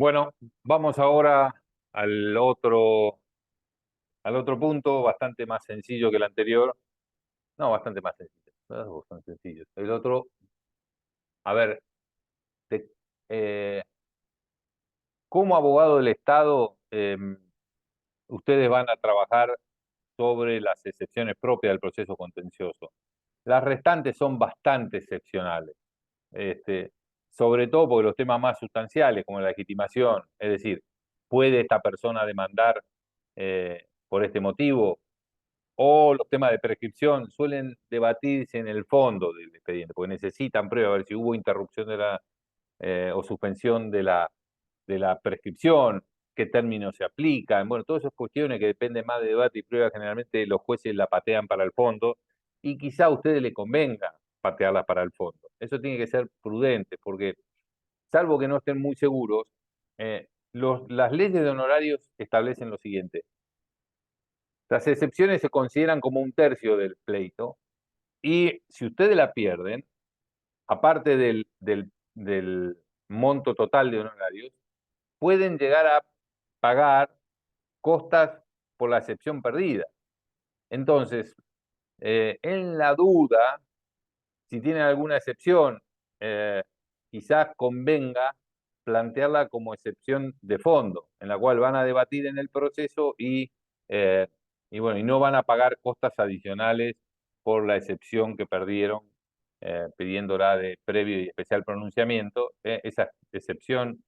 Bueno, vamos ahora al otro, al otro punto, bastante más sencillo que el anterior. No, bastante más sencillo. Los dos son sencillos. El otro, a ver, te- eh, como abogado del Estado, ustedes van a trabajar sobre las excepciones propias del proceso contencioso. Las restantes son bastante excepcionales, este, sobre todo porque los temas más sustanciales, como la legitimación, es decir, ¿puede esta persona demandar por este motivo? O los temas de prescripción suelen debatirse en el fondo del expediente, porque necesitan prueba, a ver si hubo interrupción de o suspensión de la prescripción, qué términos se aplican. Bueno, todas esas cuestiones que dependen más de debate y prueba, generalmente los jueces la patean para el fondo y quizá a ustedes les convenga patearlas para el fondo. Eso tiene que ser prudente, porque salvo que no estén muy seguros, las leyes de honorarios establecen lo siguiente. Las excepciones se consideran como un tercio del pleito y si ustedes la pierden, aparte del monto total de honorarios, pueden llegar a pagar costas por la excepción perdida. Entonces, en la duda, si tienen alguna excepción, eh, quizás convenga plantearla como excepción de fondo, en la cual van a debatir en el proceso eh, y bueno, y no van a pagar costas adicionales por la excepción que perdieron, pidiéndola de previo y especial pronunciamiento. Esa excepción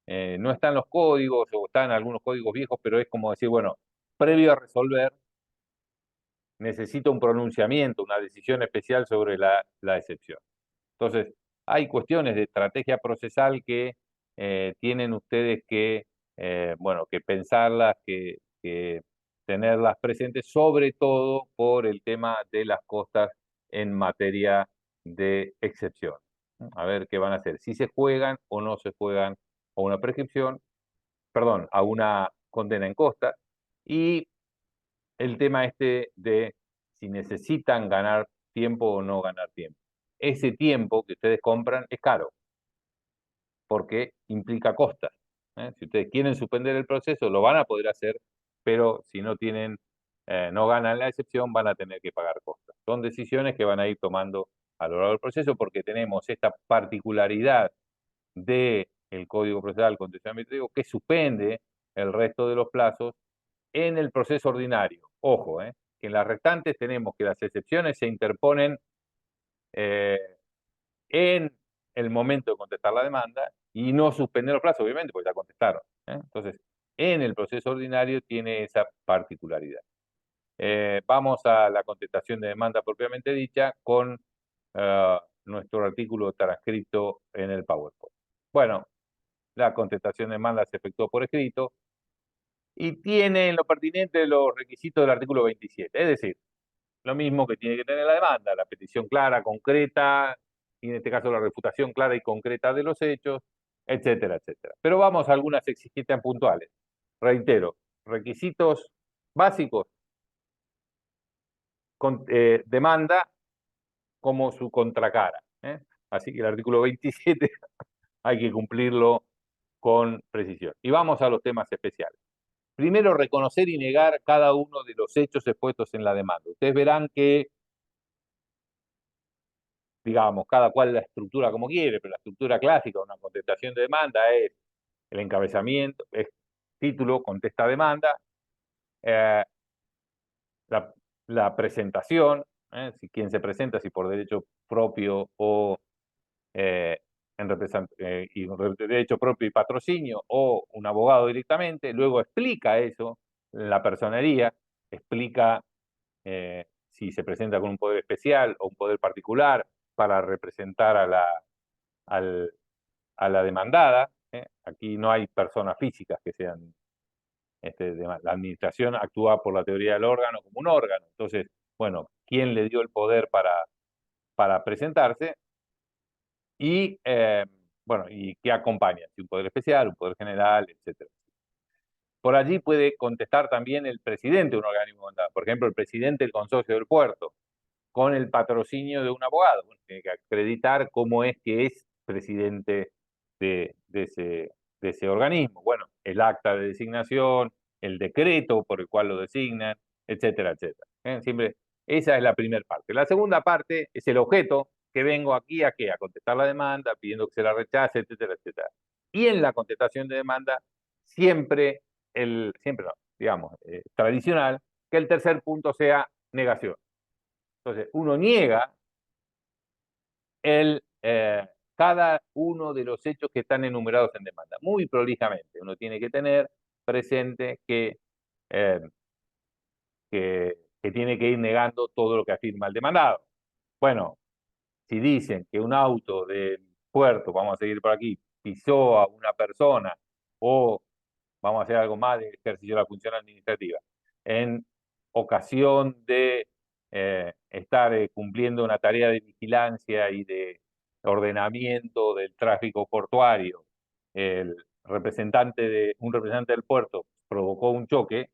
no está en los códigos o está en algunos códigos viejos, pero es como decir, bueno, previo a resolver, necesito un pronunciamiento, una decisión especial sobre la excepción. Entonces, hay cuestiones de estrategia procesal que tienen ustedes que, bueno, que pensarlas, que tenerlas presentes, sobre todo por el tema de las costas en materia de excepción. A ver qué van a hacer, si se juegan o no se juegan a una prescripción, perdón, a una condena en costa, y el tema este de si necesitan ganar tiempo o no ganar tiempo. Ese tiempo que ustedes compran es caro, porque implica costas. Si ustedes quieren suspender el proceso, lo van a poder hacer, pero si no tienen, no ganan la excepción, van a tener que pagar costas. Son decisiones que van a ir tomando a lo largo del proceso porque tenemos esta particularidad del Código Procesal Contencioso Administrativo que suspende el resto de los plazos en el proceso ordinario. Ojo, que en las restantes tenemos que las excepciones se interponen eh, en el momento de contestar la demanda y no suspender los plazos, obviamente, porque ya contestaron. Entonces, en el proceso ordinario tiene esa particularidad. Vamos a la contestación de demanda propiamente dicha con nuestro artículo transcrito en el PowerPoint. Bueno, la contestación de demanda se efectuó por escrito y tiene en lo pertinente los requisitos del artículo 27, es decir, lo mismo que tiene que tener la demanda, la petición clara, concreta, y en este caso la refutación clara y concreta de los hechos, etcétera, etcétera. Pero vamos a algunas exigencias puntuales. Reitero, requisitos básicos, demanda como su contracara. Así que el artículo 27 hay que cumplirlo con precisión. Y vamos a los temas especiales. Primero, reconocer y negar cada uno de los hechos expuestos en la demanda. Ustedes verán que, digamos, cada cual la estructura como quiere, pero la estructura clásica de una contestación de demanda es el encabezamiento, es título, contesta demanda, eh, la, la presentación, si quien se presenta, si por derecho propio o eh, derecho propio y patrocinio o un abogado directamente, luego explica eso, la personería, explica si se presenta con un poder especial o un poder particular para representar al- a la demandada. Aquí no hay personas físicas que sean, la administración actúa por la teoría del órgano como un órgano. Entonces, bueno, ¿quién le dio el poder para presentarse? Y, bueno, ¿y qué acompaña? Si un poder especial, un poder general, etcétera. Por allí puede contestar también el presidente de un organismo de demandada, por ejemplo, el presidente del consorcio del puerto, con el patrocinio de un abogado. Bueno, tiene que acreditar cómo es que es presidente de de ese organismo. Bueno, el acta de designación, el decreto por el cual lo designan, etcétera, etcétera. Siempre, esa es la primera parte. La segunda parte es el objeto, que vengo aquí a qué, a contestar la demanda, pidiendo que se la rechace, etcétera, etcétera. Y en la contestación de demanda, siempre siempre no, digamos, tradicional, que el tercer punto sea negación. Entonces, uno niega cada uno de los hechos que están enumerados en demanda, muy prolijamente. Uno tiene que tener presente eh, que tiene que ir negando todo lo que afirma el demandado. Bueno, si dicen que un auto del puerto, vamos a seguir por aquí, pisó a una persona o vamos a hacer algo más de ejercicio de la función administrativa, en ocasión de estar cumpliendo una tarea de vigilancia y de ordenamiento del tráfico portuario, un representante del puerto provocó un choque,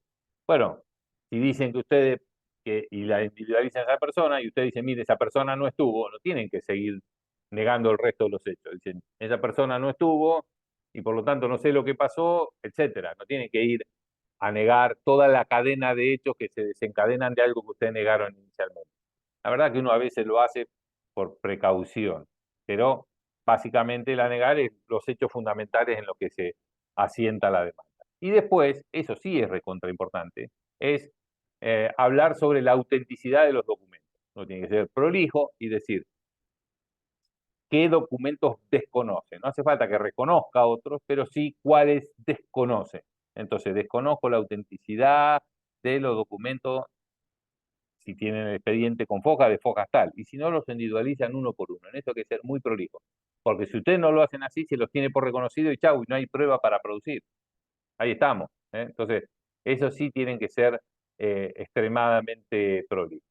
bueno, si dicen que ustedes y la individualizan a esa persona y usted dice, mire, esa persona no estuvo, no tienen que seguir negando el resto de los hechos. Dicen, esa persona no estuvo y por lo tanto no sé lo que pasó, etcétera. No tienen que ir a negar toda la cadena de hechos que se desencadenan de algo que ustedes negaron inicialmente. La verdad que uno a veces lo hace por precaución, pero básicamente la negar es los hechos fundamentales en los que se asienta la demanda. Y después, eso sí es recontra importante, es hablar sobre la autenticidad de los documentos. Uno tiene que ser prolijo y decir qué documentos desconoce. No hace falta que reconozca otros, pero sí cuáles desconoce. Entonces, desconozco la autenticidad de los documentos si tienen el expediente con foja, de fojas tal. Y si no, los individualizan uno por uno. En eso hay que ser muy prolijo. Porque si ustedes no lo hacen así, se los tiene por reconocido y chau, y no hay prueba para producir. Ahí estamos. Entonces, eso sí tienen que ser extremadamente prolijos.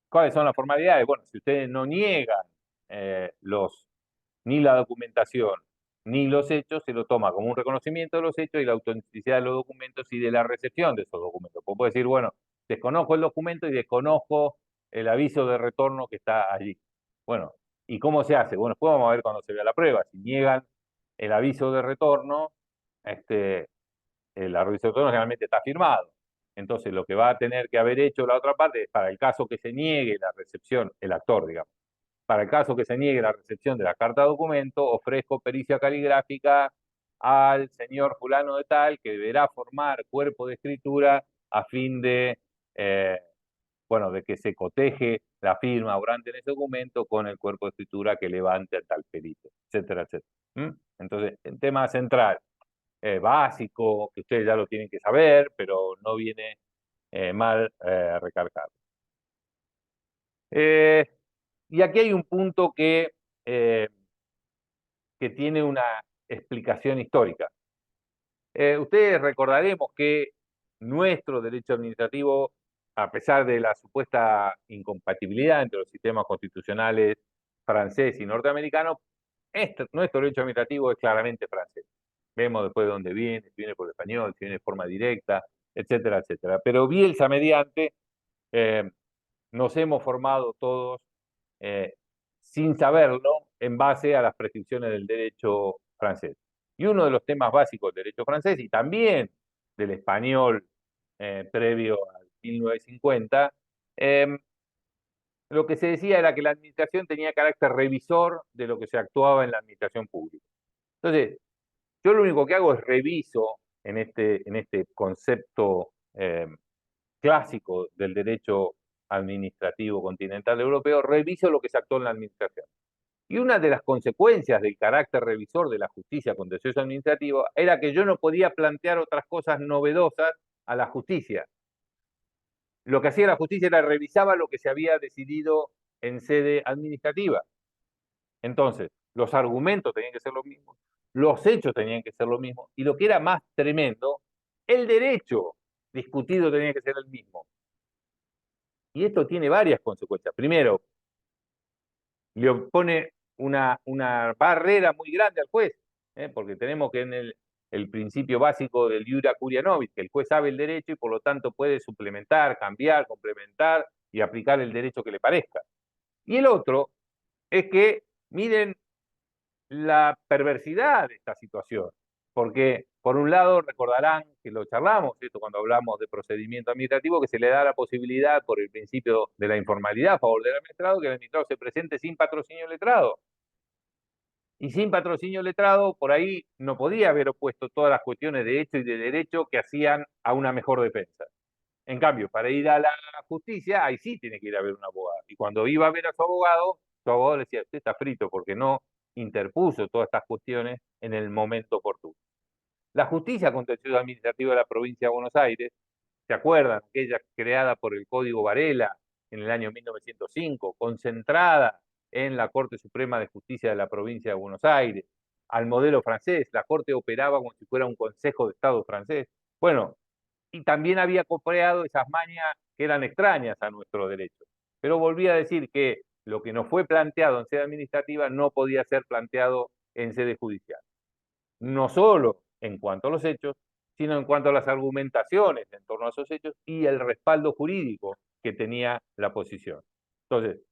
¿Cuáles son las formalidades? Bueno, si ustedes no niegan ni la documentación ni los hechos, se lo toma como un reconocimiento de los hechos y la autenticidad de los documentos y de la recepción de esos documentos. Pues puede decir, bueno, desconozco el documento y desconozco el aviso de retorno que está allí. Bueno, ¿y cómo se hace? Bueno, después vamos a ver cuando se vea la prueba. Si niegan el aviso de retorno, el aviso de retorno generalmente está firmado. Entonces, lo que va a tener que haber hecho la otra parte es, para el caso que se niegue la recepción, el actor, digamos, para el caso que se niegue la recepción de la carta de documento, ofrezco pericia caligráfica al señor fulano de tal, que deberá formar cuerpo de escritura a fin eh, de que se coteje la firma obrante en ese documento con el cuerpo de escritura que levante a tal perito, etcétera, etcétera. Entonces, el tema central, básico, que ustedes ya lo tienen que saber, pero no viene mal recalcado. Y aquí hay un punto eh, que tiene una explicación histórica. Ustedes recordaremos que nuestro derecho administrativo, a pesar de la supuesta incompatibilidad entre los sistemas constitucionales francés y norteamericano, nuestro derecho administrativo es claramente francés. Vemos después de dónde viene, si viene por el español, si viene de forma directa, etcétera, etcétera. Pero Bielsa mediante, nos hemos formado todos sin saberlo en base a las prescripciones del derecho francés. Y uno de los temas básicos del derecho francés y también del español previo al 1950, lo que se decía era que la administración tenía carácter revisor de lo que se actuaba en la administración pública. Entonces, yo lo único que hago es reviso en este concepto clásico del derecho administrativo continental europeo, reviso lo que se actuó en la administración. Y una de las consecuencias del carácter revisor de la justicia contencioso administrativa era que yo no podía plantear otras cosas novedosas a la justicia. Lo que hacía la justicia era revisaba lo que se había decidido en sede administrativa. Entonces, los argumentos tenían que ser los mismos, los hechos tenían que ser los mismos, y lo que era más tremendo, el derecho discutido tenía que ser el mismo. Y esto tiene varias consecuencias. Primero, le opone una barrera muy grande al juez, porque tenemos que en el principio básico del iura curia nobis, que el juez sabe el derecho y por lo tanto puede suplementar, cambiar, complementar y aplicar el derecho que le parezca. Y el otro es que, miren la perversidad de esta situación, porque por un lado recordarán que lo charlamos, esto cuando hablamos de procedimiento administrativo, que se le da la posibilidad por el principio de la informalidad a favor del administrado, que el administrado se presente sin patrocinio letrado. Y sin patrocinio letrado, por ahí no podía haber opuesto todas las cuestiones de hecho y de derecho que hacían a una mejor defensa. En cambio, para ir a la justicia, ahí sí tiene que ir a ver un abogado. Y cuando iba a ver a su abogado le decía, usted está frito porque no interpuso todas estas cuestiones en el momento oportuno. La justicia contencioso administrativa de la provincia de Buenos Aires, ¿se acuerdan? Aquella creada por el Código Varela en el año 1905, concentrada en la Corte Suprema de Justicia de la provincia de Buenos Aires, al modelo francés, la Corte operaba como si fuera un Consejo de Estado francés. Bueno, y también había copiado esas mañas que eran extrañas a nuestro derecho. Pero volví a decir que lo que no fue planteado en sede administrativa no podía ser planteado en sede judicial. No solo en cuanto a los hechos, sino en cuanto a las argumentaciones en torno a esos hechos y el respaldo jurídico que tenía la posición. Entonces,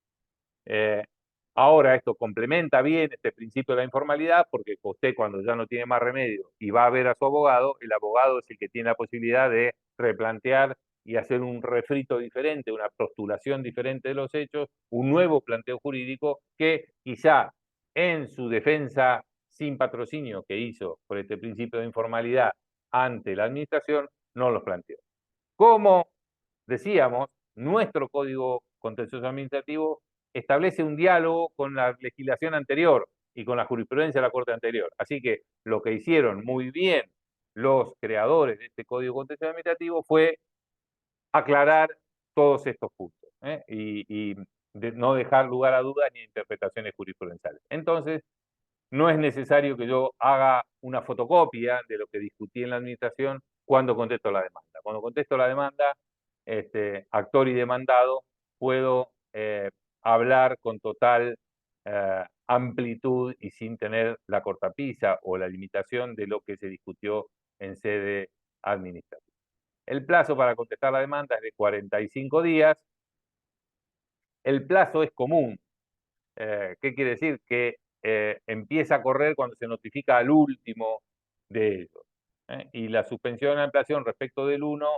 ahora esto complementa bien este principio de la informalidad, porque usted cuando ya no tiene más remedio y va a ver a su abogado, el abogado es el que tiene la posibilidad de replantear y hacer un refrito diferente, una postulación diferente de los hechos, un nuevo planteo jurídico que quizá en su defensa sin patrocinio que hizo por este principio de informalidad ante la administración, no los planteó. Como decíamos, nuestro Código Contencioso Administrativo establece un diálogo con la legislación anterior y con la jurisprudencia de la Corte anterior. Así que lo que hicieron muy bien los creadores de este Código Contencioso Administrativo fue aclarar todos estos puntos y no dejar lugar a dudas ni a interpretaciones jurisprudenciales. Entonces, no es necesario que yo haga una fotocopia de lo que discutí en la administración cuando contesto la demanda. Cuando contesto la demanda, actor y demandado, puedo hablar con total amplitud y sin tener la cortapisa o la limitación de lo que se discutió en sede administrativa. El plazo para contestar la demanda es de 45 días. El plazo es común. ¿Qué quiere decir? Que empieza a correr cuando se notifica al último de ellos. Y la suspensión de ampliación respecto del 1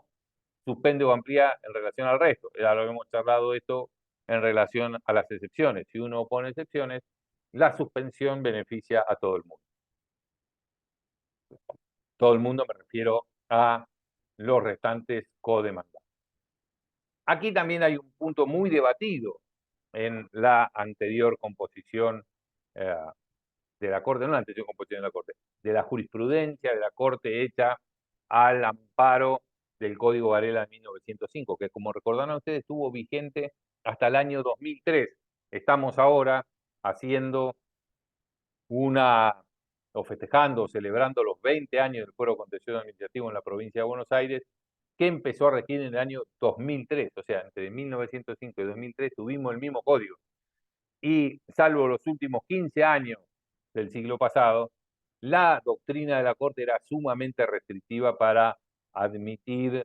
suspende o amplía en relación al resto. Ya lo hemos charlado esto en relación a las excepciones. Si uno pone excepciones, la suspensión beneficia a todo el mundo. Todo el mundo me refiero a los restantes codemandados. Aquí también hay un punto muy debatido en la anterior composición de la Corte, no la anterior composición de la Corte, de la jurisprudencia de la Corte hecha al amparo del Código Varela de 1905, que como recordarán ustedes estuvo vigente hasta el año 2003. Estamos ahora haciendo o festejando, celebrando los 20 años del Fuero Contencioso Administrativo en la provincia de Buenos Aires, que empezó a regir en el año 2003, o sea, entre 1905 y 2003 tuvimos el mismo código. Y salvo los últimos 15 años del siglo pasado, la doctrina de la Corte era sumamente restrictiva para admitir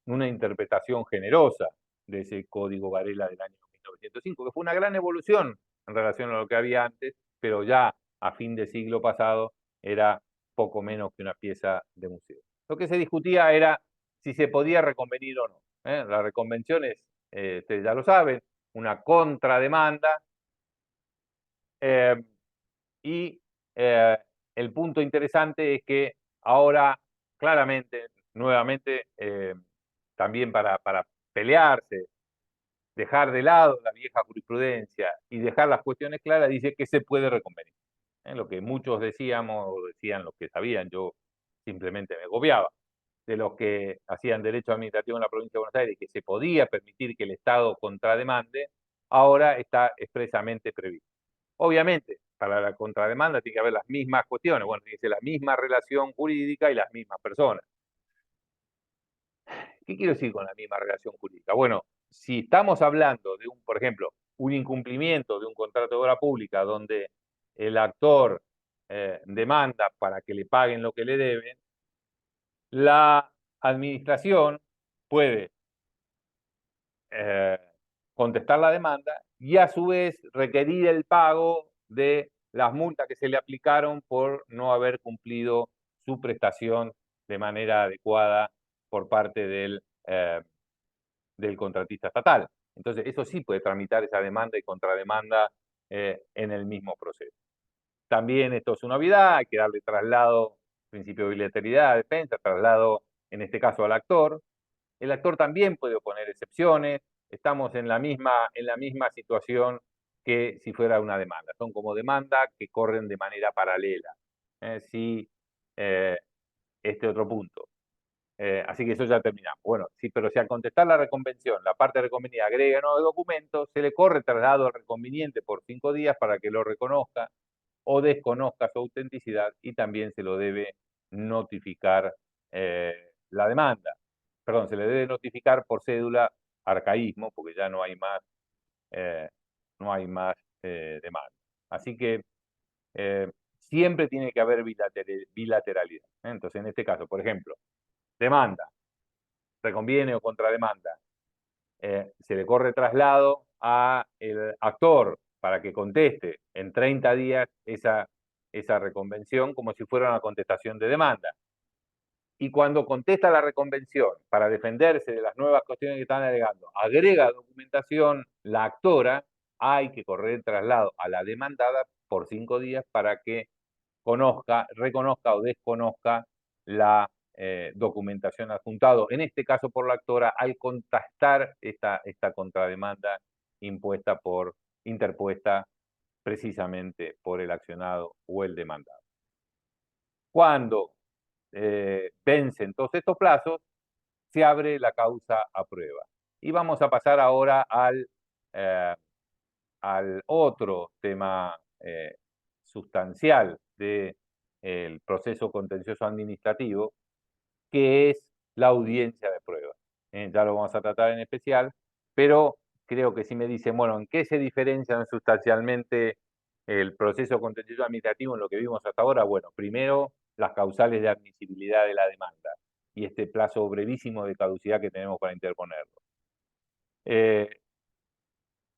una interpretación generosa de ese Código Varela del año 1905, que fue una gran evolución en relación a lo que había antes, pero ya a fin de siglo pasado era poco menos que una pieza de museo. Lo que se discutía era si se podía reconvenir o no. La reconvención es, ustedes ya lo saben, una contrademanda y el punto interesante es que ahora claramente, nuevamente, también para pelearse, dejar de lado la vieja jurisprudencia y dejar las cuestiones claras, dice que se puede reconvenir. Lo que muchos decíamos, o decían los que sabían, yo simplemente me gobiaba, de los que hacían derecho administrativo en la provincia de Buenos Aires, que se podía permitir que el Estado contrademande, ahora está expresamente previsto. Obviamente, para la contrademanda tiene que haber las mismas cuestiones, bueno, tiene que ser la misma relación jurídica y las mismas personas. ¿Qué quiero decir con la misma relación jurídica? Bueno, si estamos hablando de por ejemplo, un incumplimiento de un contrato de obra pública donde el actor demanda para que le paguen lo que le deben, la administración puede contestar la demanda y a su vez requerir el pago de las multas que se le aplicaron por no haber cumplido su prestación de manera adecuada por parte del contratista estatal. Entonces, eso sí puede tramitar esa demanda y contrademanda en el mismo proceso. También esto es una novedad, hay que darle traslado, principio de bilateralidad, defensa, traslado en este caso al actor. El actor también puede oponer excepciones, estamos en la misma situación que si fuera una demanda. Son como demandas que corren de manera paralela. Sí, este otro punto. Así que eso ya terminamos. Bueno, sí, pero si al contestar la reconvención, la parte reconvenida agrega nuevos documentos, se le corre traslado al reconveniente por 5 días para que lo reconozca o desconozca su autenticidad y también se lo debe notificar la demanda. Perdón, se le debe notificar por cédula, arcaísmo, porque ya no hay más, demanda. Así que siempre tiene que haber bilateralidad. Entonces, en este caso, por ejemplo, demanda, reconviene o contrademanda, se le corre traslado al actor para que conteste en 30 días esa reconvención como si fuera una contestación de demanda. Y cuando contesta la reconvención para defenderse de las nuevas cuestiones que están alegando, agrega documentación, la actora, hay que correr traslado a la demandada por 5 días para que reconozca o desconozca la documentación adjuntado, en este caso por la actora, al contestar esta contrademanda interpuesta precisamente por el accionado o el demandado. Cuando vencen todos estos plazos, se abre la causa a prueba. Y vamos a pasar ahora al otro tema sustancial del proceso contencioso administrativo, que es la audiencia de prueba. Ya lo vamos a tratar en especial, pero creo que si me dicen, bueno, ¿en qué se diferencian sustancialmente el proceso contencioso administrativo en lo que vimos hasta ahora? Bueno, primero, las causales de admisibilidad de la demanda y este plazo brevísimo de caducidad que tenemos para interponerlo.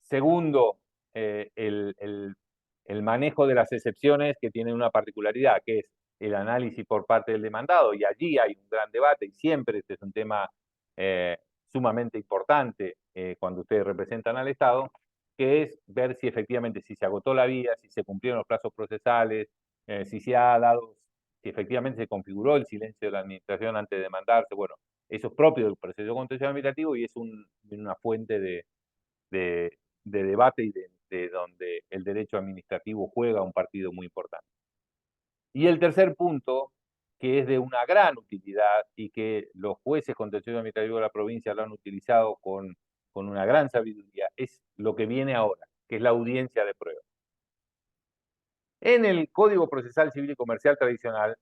Segundo, el manejo de las excepciones, que tiene una particularidad, que es el análisis por parte del demandado, y allí hay un gran debate, y siempre este es un tema sumamente importante cuando ustedes representan al Estado, que es ver si efectivamente si se agotó la vía, si se cumplieron los plazos procesales, si efectivamente se configuró el silencio de la administración antes de demandarse. Bueno, eso es propio del proceso contencioso administrativo y es una fuente de debate y de donde el derecho administrativo juega un partido muy importante. Y el tercer punto, que es de una gran utilidad y que los jueces contenciosos administrativos de la provincia lo han utilizado con una gran sabiduría, es lo que viene ahora, que es la audiencia de prueba. En el Código Procesal Civil y Comercial tradicional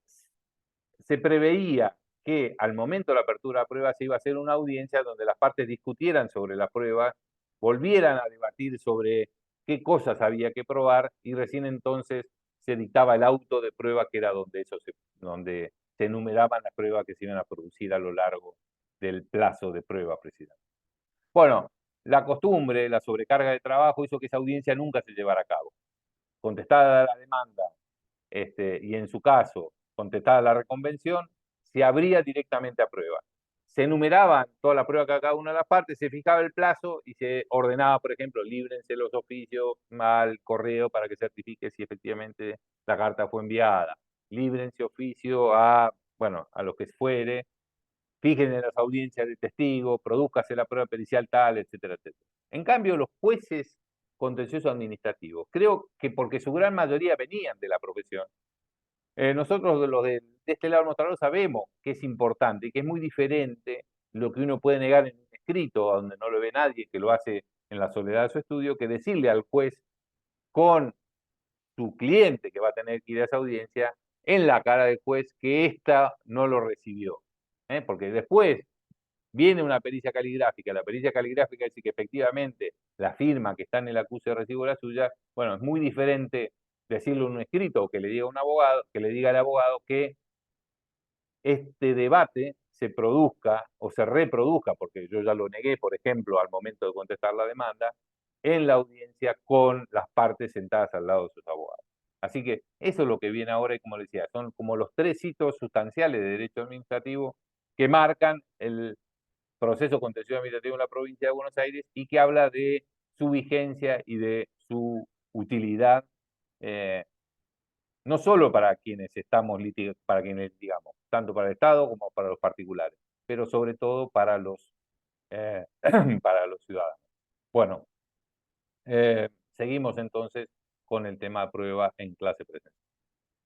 se preveía que al momento de la apertura de prueba se iba a hacer una audiencia donde las partes discutieran sobre la prueba, volvieran a debatir sobre qué cosas había que probar y recién entonces se dictaba el auto de prueba, que era donde se enumeraban las pruebas que se iban a producir a lo largo del plazo de prueba precisamente. Bueno, la costumbre, la sobrecarga de trabajo hizo que esa audiencia nunca se llevara a cabo. Contestada la demanda, y en su caso, contestada la reconvención, se abría directamente a prueba. Se enumeraban toda la prueba que cada una de las partes, se fijaba el plazo y se ordenaba, por ejemplo, líbrense los oficios al correo para que certifique si efectivamente la carta fue enviada. Líbrense oficio a los que fuere, fijen en las audiencias de testigos, produzcase la prueba pericial tal, etcétera, etcétera. En cambio, los jueces contenciosos administrativos, creo que porque su gran mayoría venían de la profesión, nosotros los de este lado mostrador sabemos que es importante y que es muy diferente lo que uno puede negar en un escrito, donde no lo ve nadie, que lo hace en la soledad de su estudio, que decirle al juez con su cliente que va a tener que ir a esa audiencia, en la cara del juez, que ésta no lo recibió. Porque después viene una pericia caligráfica, la pericia caligráfica dice que efectivamente la firma que está en el acuse de recibo la suya, bueno, es muy diferente decirlo en un escrito o que le diga un abogado, que le diga al abogado que este debate se produzca o se reproduzca, porque yo ya lo negué, por ejemplo, al momento de contestar la demanda, en la audiencia con las partes sentadas al lado de sus abogados. Así que eso es lo que viene ahora y como le decía, son como los 3 hitos sustanciales de derecho administrativo que marcan el proceso contencioso administrativo en la provincia de Buenos Aires y que habla de su vigencia y de su utilidad, no solo para quienes estamos litigando, para quienes litigamos, tanto para el Estado como para los particulares, pero sobre todo eh, para los ciudadanos. Bueno, seguimos entonces con el tema de prueba en clase presencial.